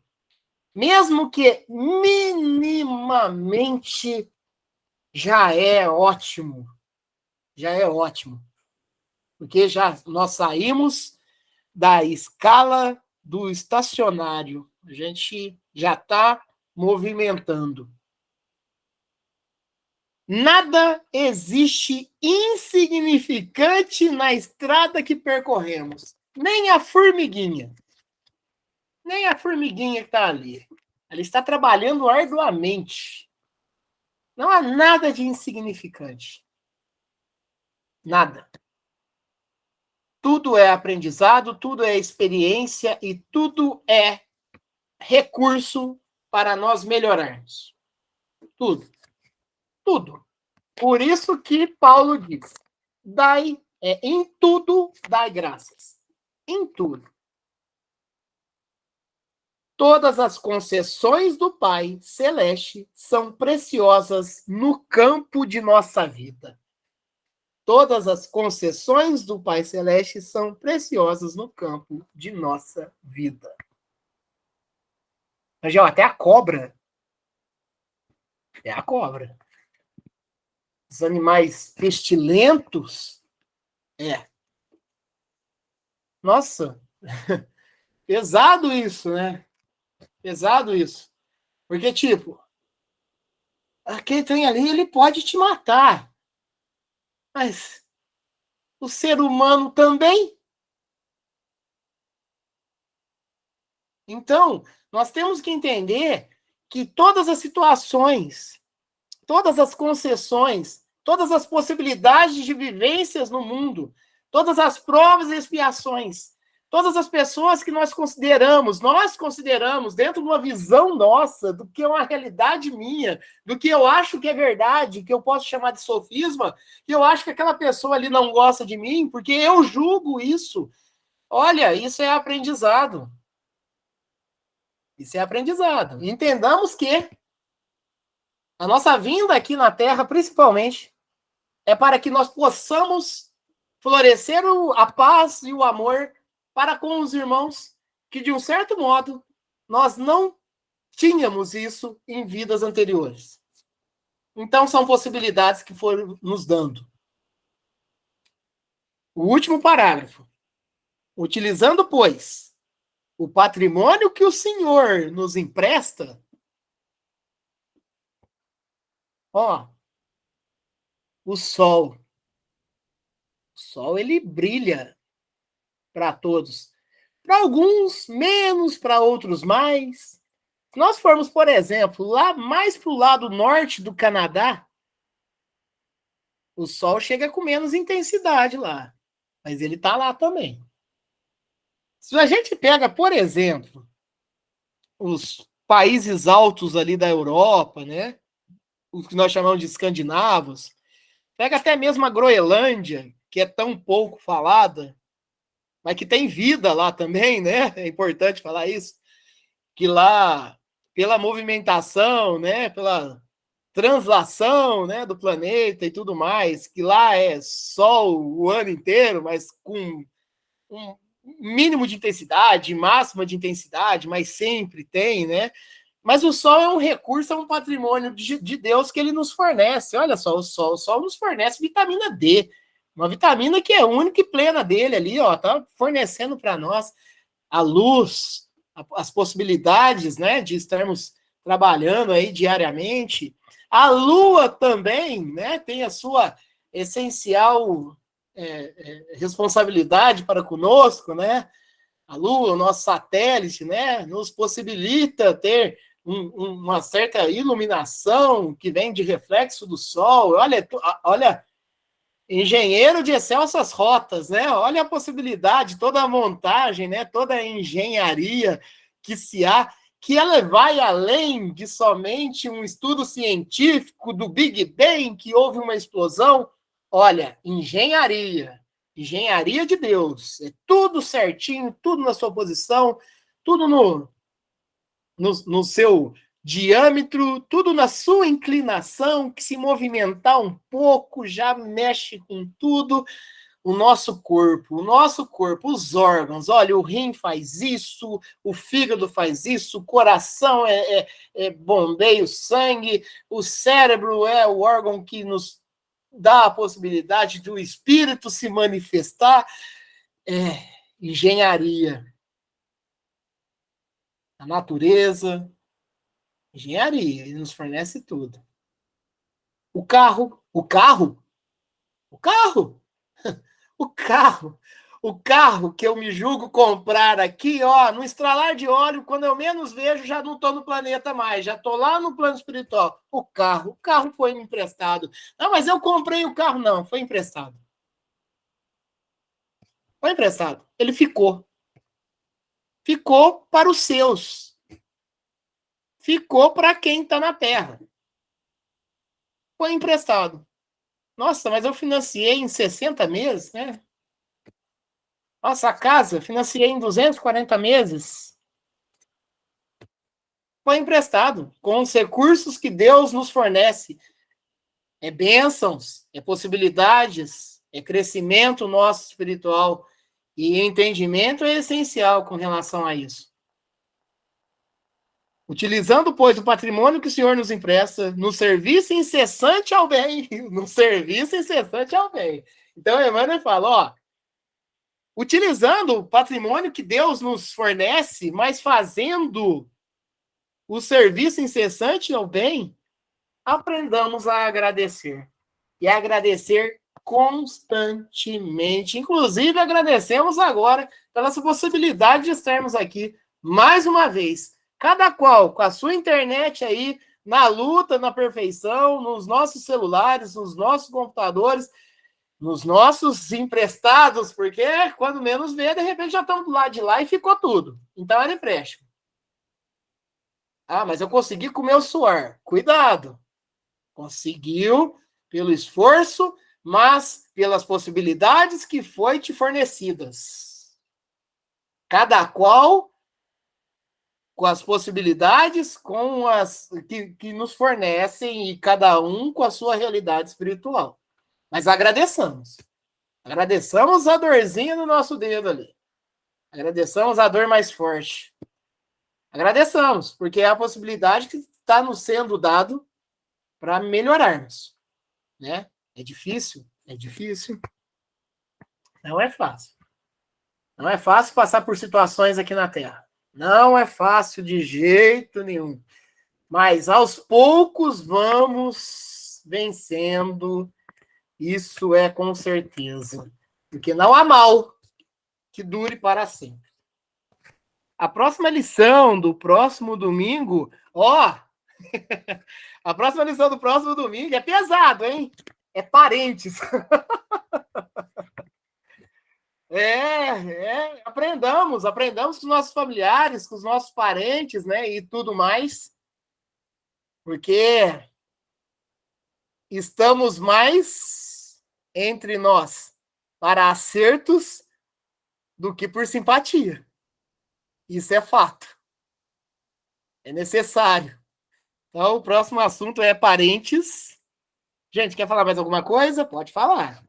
mesmo que minimamente, já é ótimo. Já é ótimo. Porque já nós saímos da escala do estacionário. A gente já está movimentando. Nada existe insignificante na estrada que percorremos. Nem a formiguinha. Nem a formiguinha que está ali. Ela está trabalhando arduamente. Não há nada de insignificante. Nada. Tudo é aprendizado, tudo é experiência e tudo é recurso para nós melhorarmos. Tudo. Tudo. Por isso que Paulo diz: em tudo dai graças. Em tudo. Todas as concessões do Pai Celeste são preciosas no campo de nossa vida. Todas as concessões do Pai Celeste são preciosas no campo de nossa vida. Mas, até a cobra. É a cobra. Os animais pestilentos. Nossa. Pesado isso, né? Pesado isso. Porque, tipo, aquele trem ali, ele pode te matar. Mas o ser humano também. Então, nós temos que entender que todas as situações, todas as concessões, todas as possibilidades de vivências no mundo, todas as provas e expiações, todas as pessoas que nós consideramos dentro de uma visão nossa, do que é uma realidade minha, do que eu acho que é verdade, que eu posso chamar de sofisma, que eu acho que aquela pessoa ali não gosta de mim, porque eu julgo isso. Olha, isso é aprendizado. Isso é aprendizado. Entendamos que a nossa vinda aqui na Terra, principalmente, é para que nós possamos florescer a paz e o amor para com os irmãos, que, de um certo modo, nós não tínhamos isso em vidas anteriores. Então, são possibilidades que foram nos dando. O último parágrafo. Utilizando, pois, o patrimônio que o Senhor nos empresta, ó, o sol. O sol, ele brilha para todos. Para alguns, menos, para outros, mais. Se nós formos, por exemplo, lá mais para o lado norte do Canadá, o sol chega com menos intensidade lá. Mas ele está lá também. Se a gente pega, por exemplo, os países altos ali da Europa, né? Os que nós chamamos de escandinavos, pega até mesmo a Groenlândia, que é tão pouco falada, mas que tem vida lá também, né? É importante falar isso, que lá, pela movimentação, né? Pela translação, né? Do planeta e tudo mais, que lá é sol o ano inteiro, mas com um mínimo de intensidade, máxima de intensidade, mas sempre tem, né? Mas o sol é um recurso, é um patrimônio de Deus que ele nos fornece. Olha só, o sol nos fornece vitamina D, uma vitamina que é única e plena dele ali, ó, tá fornecendo para nós a luz, as possibilidades, né, de estarmos trabalhando aí diariamente. A lua também, né, tem a sua essencial responsabilidade para conosco, né? A Lua, o nosso satélite, né, nos possibilita ter uma certa iluminação que vem de reflexo do Sol. Olha, engenheiro de excelsas rotas, né? Olha a possibilidade, toda a montagem, né? Toda a engenharia que se há, que ela vai além de somente um estudo científico do Big Bang, que houve uma explosão. Olha, engenharia de Deus, é tudo certinho, tudo na sua posição, tudo no seu diâmetro, tudo na sua inclinação, que se movimentar um pouco já mexe com tudo. O nosso corpo, os órgãos, olha, o rim faz isso, o fígado faz isso, o coração bombeia o sangue, o cérebro é o órgão que nos dá a possibilidade do espírito se manifestar. Engenharia. A natureza, engenharia, ele nos fornece tudo. O carro que eu me julgo comprar aqui, ó, no estralar de óleo, quando eu menos vejo, já não estou no planeta mais, já estou lá no plano espiritual. O carro foi me emprestado. Não, mas eu comprei o carro. Não, foi emprestado. Foi emprestado. Ele ficou. Ficou para os seus. Ficou para quem está na terra. Foi emprestado. Nossa, mas eu financiei em 60 meses, né? Nossa, a casa, financiei em 240 meses. Foi emprestado, com os recursos que Deus nos fornece. É bênçãos, é possibilidades, é crescimento nosso espiritual. E entendimento é essencial com relação a isso. Utilizando, pois, o patrimônio que o Senhor nos empresta, no serviço incessante ao bem. No serviço incessante ao bem. Então, Emmanuel fala, ó, utilizando o patrimônio que Deus nos fornece, mas fazendo o serviço incessante ao bem, aprendamos a agradecer. E a agradecer constantemente. Inclusive, agradecemos agora pela possibilidade de estarmos aqui mais uma vez. Cada qual com a sua internet aí, na luta, na perfeição, nos nossos celulares, nos nossos computadores, nos nossos emprestados, porque quando menos vê, de repente já estamos do lado de lá e ficou tudo. Então era empréstimo. Ah, mas eu consegui com o meu suor. Cuidado. Conseguiu pelo esforço, mas pelas possibilidades que foi te fornecidas. Cada qual com as possibilidades com as que nos fornecem e cada um com a sua realidade espiritual. Mas agradeçamos. Agradeçamos a dorzinha no nosso dedo ali. Agradeçamos a dor mais forte. Agradeçamos, porque é a possibilidade que está nos sendo dado para melhorarmos, né? É difícil? É difícil. Não é fácil. Não é fácil passar por situações aqui na Terra. Não é fácil de jeito nenhum. Mas aos poucos vamos vencendo. Isso é com certeza. Porque não há mal que dure para sempre. A próxima lição do próximo domingo, ó, a próxima lição do próximo domingo é pesado, hein? É parentes. Aprendamos com os nossos familiares, com os nossos parentes, né, e tudo mais, porque estamos mais entre nós para acertos do que por simpatia. Isso é fato. É necessário. Então, o próximo assunto é parentes. Gente, quer falar mais alguma coisa? Pode falar.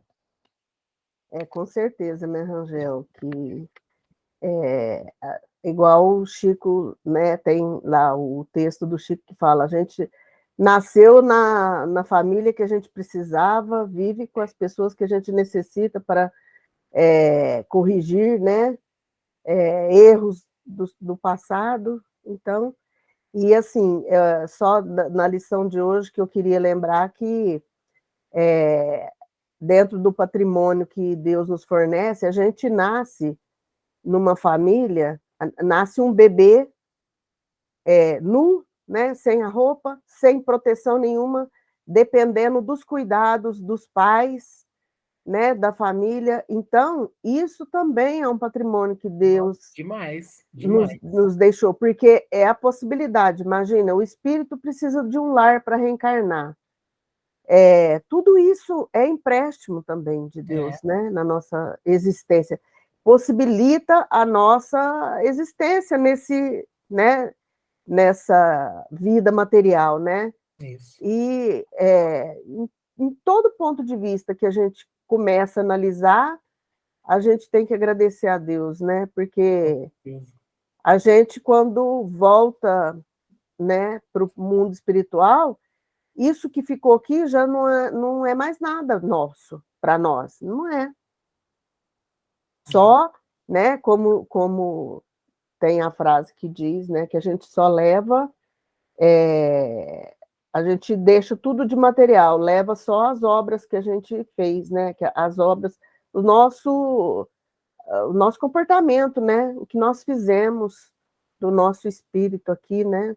Com certeza, né, Rangel, que igual o Chico, né, tem lá o texto do Chico que fala, a gente nasceu na família que a gente precisava, vive com as pessoas que a gente necessita para corrigir, né, erros do passado, então, e assim, só na lição de hoje que eu queria lembrar que dentro do patrimônio que Deus nos fornece, a gente nasce numa família, nasce um bebê nu, né, sem a roupa, sem proteção nenhuma, dependendo dos cuidados dos pais, né, da família. Então, isso também é um patrimônio que Deus demais. nos deixou, porque é a possibilidade, imagina, o espírito precisa de um lar para reencarnar. Tudo isso é empréstimo também de Deus, né, na nossa existência. Possibilita a nossa existência né, nessa vida material, né? Isso. E em todo ponto de vista que a gente começa a analisar, a gente tem que agradecer a Deus, né? Porque a gente, quando volta, né, para o mundo espiritual, isso que ficou aqui já não é mais nada nosso, para nós, não é. Só, né, como tem a frase que diz, né, que a gente só leva, a gente deixa tudo de material, leva só as obras que a gente fez, né, que as obras, o nosso comportamento, né, o que nós fizemos do nosso espírito aqui, né.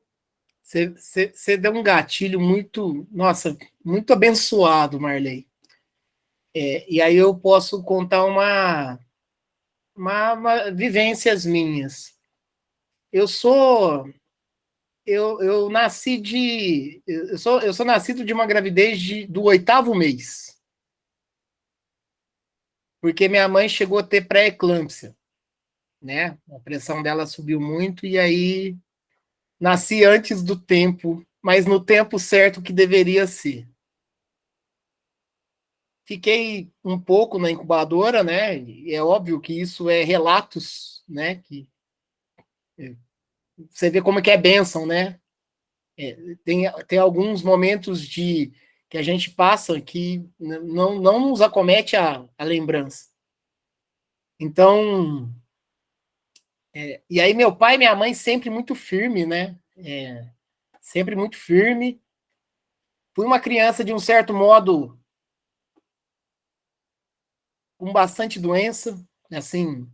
Você deu um gatilho muito, nossa, muito abençoado, Marley. E aí eu posso contar uma vivências minhas. Eu nasci eu sou nascido de uma gravidez do 8º mês. Porque minha mãe chegou a ter pré-eclâmpsia, né? A pressão dela subiu muito e aí nasci antes do tempo, mas no tempo certo que deveria ser. Fiquei um pouco na incubadora, né? E é óbvio que isso é relatos, né? Que você vê como que é bênção, né? Tem alguns momentos que a gente passa que não nos acomete a lembrança. Então, e aí meu pai e minha mãe sempre muito firme, né? Sempre muito firme. Fui uma criança de um certo modo com bastante doença, assim,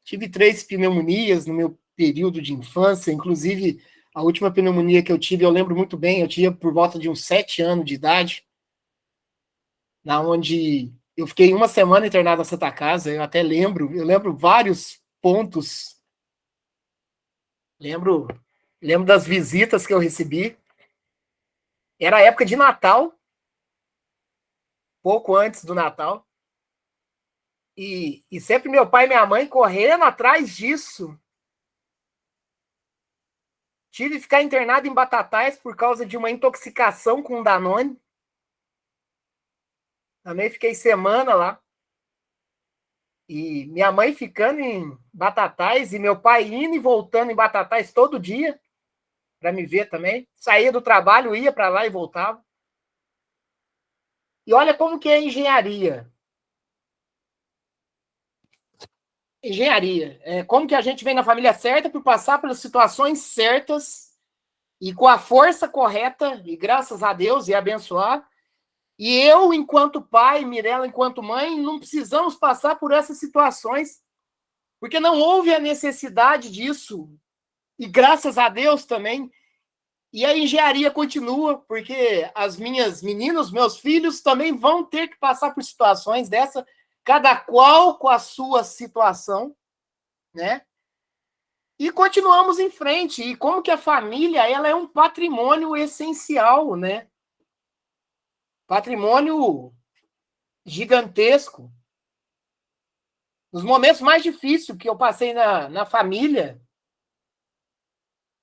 tive 3 pneumonias no meu período de infância, inclusive A última pneumonia que eu tive, eu lembro muito bem, eu tinha por volta de uns 7 anos de idade, na onde eu fiquei uma semana internado na Santa Casa, eu lembro vários pontos, lembro, lembro das visitas que eu recebi. Era a época de Natal, pouco antes do Natal, e sempre meu pai e minha mãe correndo atrás disso. Tive que ficar internado em Batatais por causa de uma intoxicação com Danone. Também fiquei semana lá. E minha mãe ficando em Batatais e meu pai indo e voltando em Batatais todo dia para me ver também. Saía do trabalho, ia para lá e voltava. E olha como que é engenharia. Engenharia. É como que a gente vem na família certa por passar pelas situações certas e com a força correta, e graças a Deus e abençoar. E eu, enquanto pai, Mirella, enquanto mãe, não precisamos passar por essas situações, porque não houve a necessidade disso. E graças a Deus também. E a engenharia continua, porque as minhas meninas, meus filhos, também vão ter que passar por situações dessa, cada qual com a sua situação, né? E continuamos em frente. E como que a família, ela é um patrimônio essencial, né? Patrimônio gigantesco. Nos momentos mais difíceis que eu passei na família,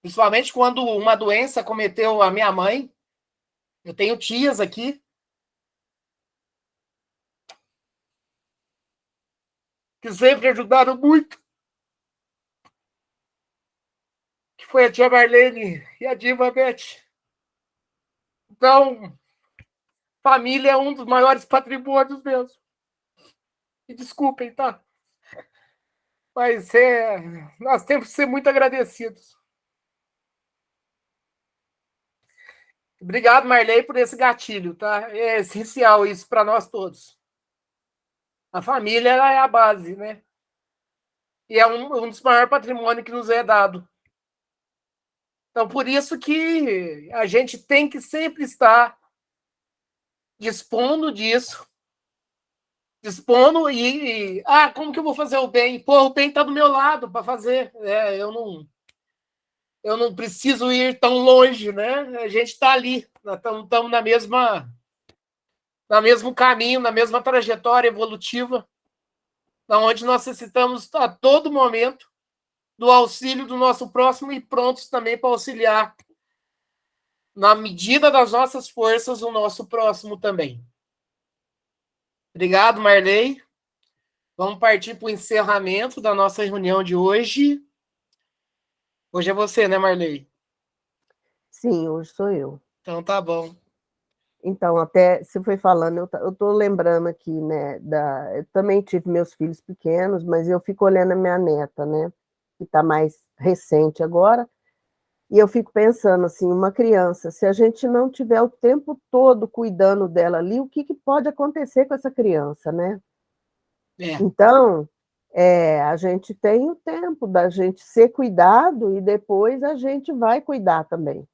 principalmente quando uma doença cometeu a minha mãe, eu tenho tias aqui, que sempre ajudaram muito, que foi a tia Marlene e a diva Beth. Então, família é um dos maiores patrimônios mesmo. E desculpem, tá? Mas nós temos que ser muito agradecidos. Obrigado, Marley, por esse gatilho, tá? É essencial isso para nós todos. A família, ela é a base, né? E é um dos maiores patrimônios que nos é dado. Então, por isso que a gente tem que sempre estar dispondo disso, dispondo como que eu vou fazer o bem? Pô, o bem está do meu lado para fazer. Eu não preciso ir tão longe, né? A gente está ali, nós estamos no mesmo caminho, na mesma trajetória evolutiva, onde nós necessitamos a todo momento do auxílio do nosso próximo e prontos também para auxiliar, na medida das nossas forças, o nosso próximo também. Obrigado, Marley. Vamos partir para o encerramento da nossa reunião de hoje. Hoje é você, né, Marley? Sim, hoje sou eu. Então tá bom. Então, até você foi falando, eu estou lembrando aqui, né, eu também tive meus filhos pequenos, mas eu fico olhando a minha neta, né, que está mais recente agora, e eu fico pensando assim, uma criança, se a gente não tiver o tempo todo cuidando dela ali, o que pode acontecer com essa criança, né? Então, a gente tem o tempo da gente ser cuidado e depois a gente vai cuidar também.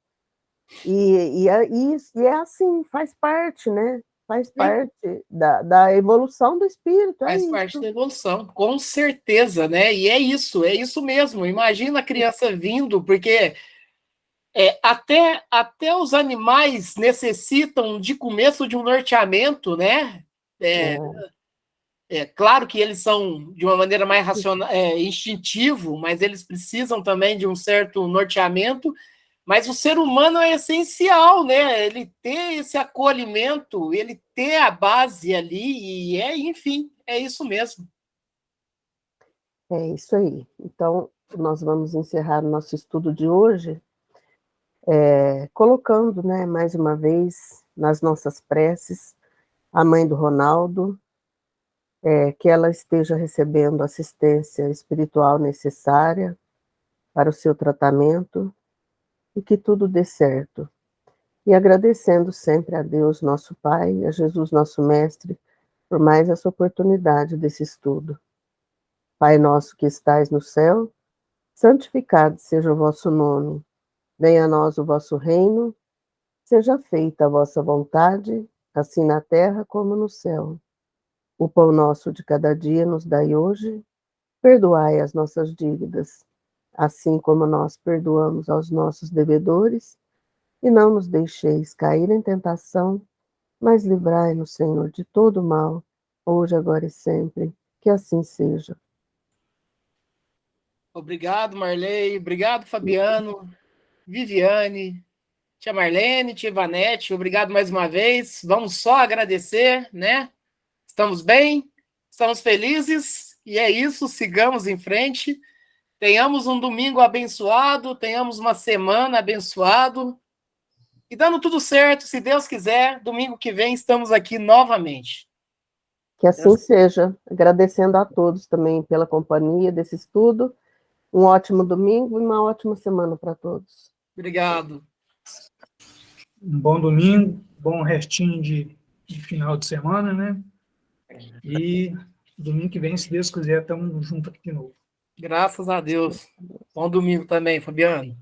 E é assim, faz parte, né? Faz parte da evolução do espírito. Faz parte da evolução, com certeza, né? E é isso mesmo. Imagina a criança vindo, porque até os animais necessitam de começo de um norteamento, né? Claro que eles são de uma maneira mais racional, instintivo, mas eles precisam também de um certo norteamento. Mas o ser humano é essencial, né? Ele ter esse acolhimento, ele ter a base ali, enfim, é isso mesmo. É isso aí. Então, nós vamos encerrar o nosso estudo de hoje, colocando, né, mais uma vez, nas nossas preces, a mãe do Ronaldo, que ela esteja recebendo a assistência espiritual necessária para o seu tratamento e que tudo dê certo. E agradecendo sempre a Deus, nosso Pai, a Jesus, nosso Mestre, por mais essa oportunidade desse estudo. Pai nosso que estais no céu, santificado seja o vosso nome. Venha a nós o vosso reino, seja feita a vossa vontade, assim na terra como no céu. O pão nosso de cada dia nos dai hoje, perdoai as nossas dívidas, assim como nós perdoamos aos nossos devedores, e não nos deixeis cair em tentação, mas livrai-nos, Senhor, de todo mal, hoje, agora e sempre, que assim seja. Obrigado, Marley. Obrigado, Fabiano, Viviane, tia Marlene, tia Ivanete. Obrigado mais uma vez. Vamos só agradecer, né? Estamos bem, estamos felizes, e é isso. Sigamos em frente. Tenhamos um domingo abençoado, tenhamos uma semana abençoada. E dando tudo certo, se Deus quiser, domingo que vem estamos aqui novamente. Que assim seja, agradecendo a todos também pela companhia desse estudo. Um ótimo domingo e uma ótima semana para todos. Obrigado. Um bom domingo, bom restinho de final de semana, né? E domingo que vem, se Deus quiser, estamos juntos aqui de novo. Graças a Deus. Bom domingo também, Fabiano.